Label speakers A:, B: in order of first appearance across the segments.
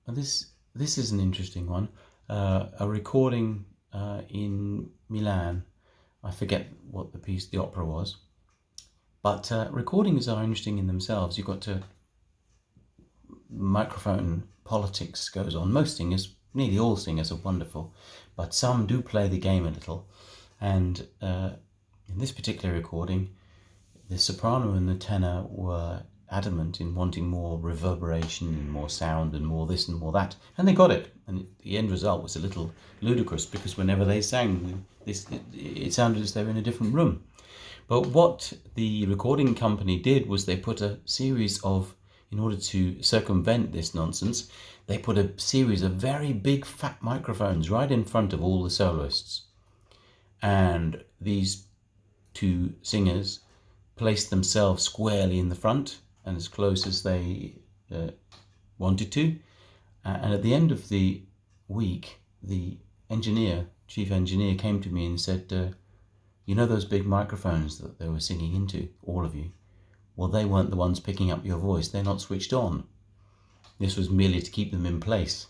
A: And this is an interesting one. A recording in Milan. I forget what the opera was. But recordings are interesting in themselves. You've got to... Microphone politics goes on. Most singers, nearly all singers, are wonderful, but some do play the game a little. And in this particular recording, the soprano and the tenor were adamant in wanting more reverberation and more sound and more this and more that, and they got it. And the end result was a little ludicrous, because whenever they sang this, it sounded as though they were in a different room. But what the recording company did was they put a series of, in order to circumvent this nonsense, they put a series of very big fat microphones right in front of all the soloists. And these two singers placed themselves squarely in the front and as close as they wanted to. And at the end of the week, the chief engineer, came to me and said, you know those big microphones that they were singing into, all of you? Well, they weren't the ones picking up your voice. They're not switched on. This was merely to keep them in place.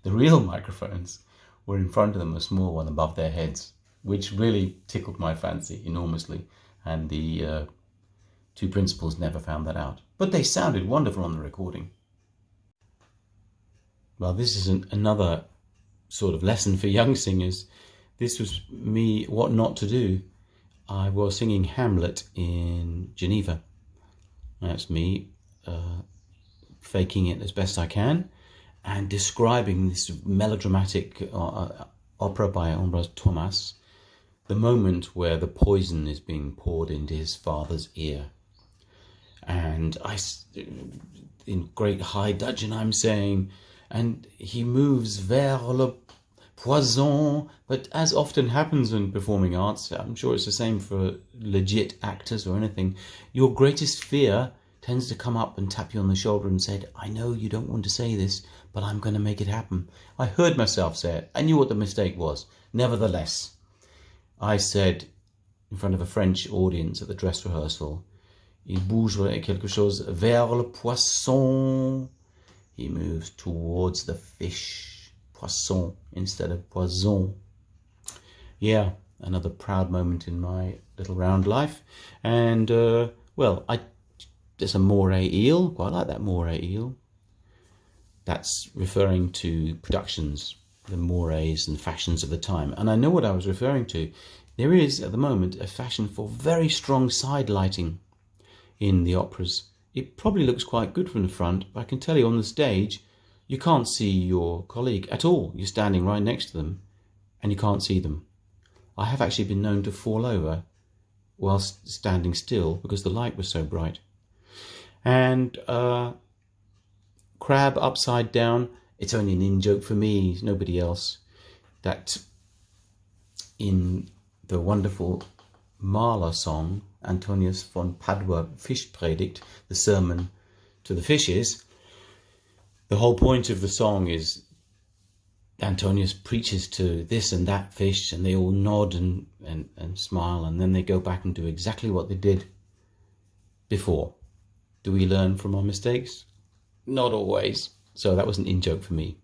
A: The real microphones were in front of them, a small one above their heads, which really tickled my fancy enormously. And the two principals never found that out. But they sounded wonderful on the recording. Well, this is another sort of lesson for young singers. This was me, what not to do. I was singing Hamlet in Geneva. That's me faking it as best I can and describing this melodramatic opera by Ambroise Thomas, the moment where the poison is being poured into his father's ear. And in great high dudgeon, I'm saying, and he moves vers le poison. But as often happens in performing arts, I'm sure it's the same for legit actors or anything, your greatest fear tends to come up and tap you on the shoulder and said, I know you don't want to say this, but I'm going to make it happen. I heard myself say it. I knew what the mistake was. Nevertheless, I said in front of a French audience at the dress rehearsal, il bouge quelque chose vers le poisson. He moves towards the fish. Poisson instead of poison. Yeah, another proud moment in my little round life. And, well, there's a moray eel. Quite like that moray eel. That's referring to productions, the mores and fashions of the time. And I know what I was referring to. There is, at the moment, a fashion for very strong side lighting in the operas. It probably looks quite good from the front, but I can tell you on the stage, you can't see your colleague at all. You're standing right next to them, and you can't see them. I have actually been known to fall over whilst standing still because the light was so bright. And crab upside down, it's only an in-joke for me, nobody else. That in the wonderful Mahler song, Antonius von Padua Fischpredigt, the sermon to the fishes, the whole point of the song is Antonius preaches to this and that fish, and they all nod and smile, and then they go back and do exactly what they did before. Do we learn from our mistakes? Not always. So that was an in-joke for me.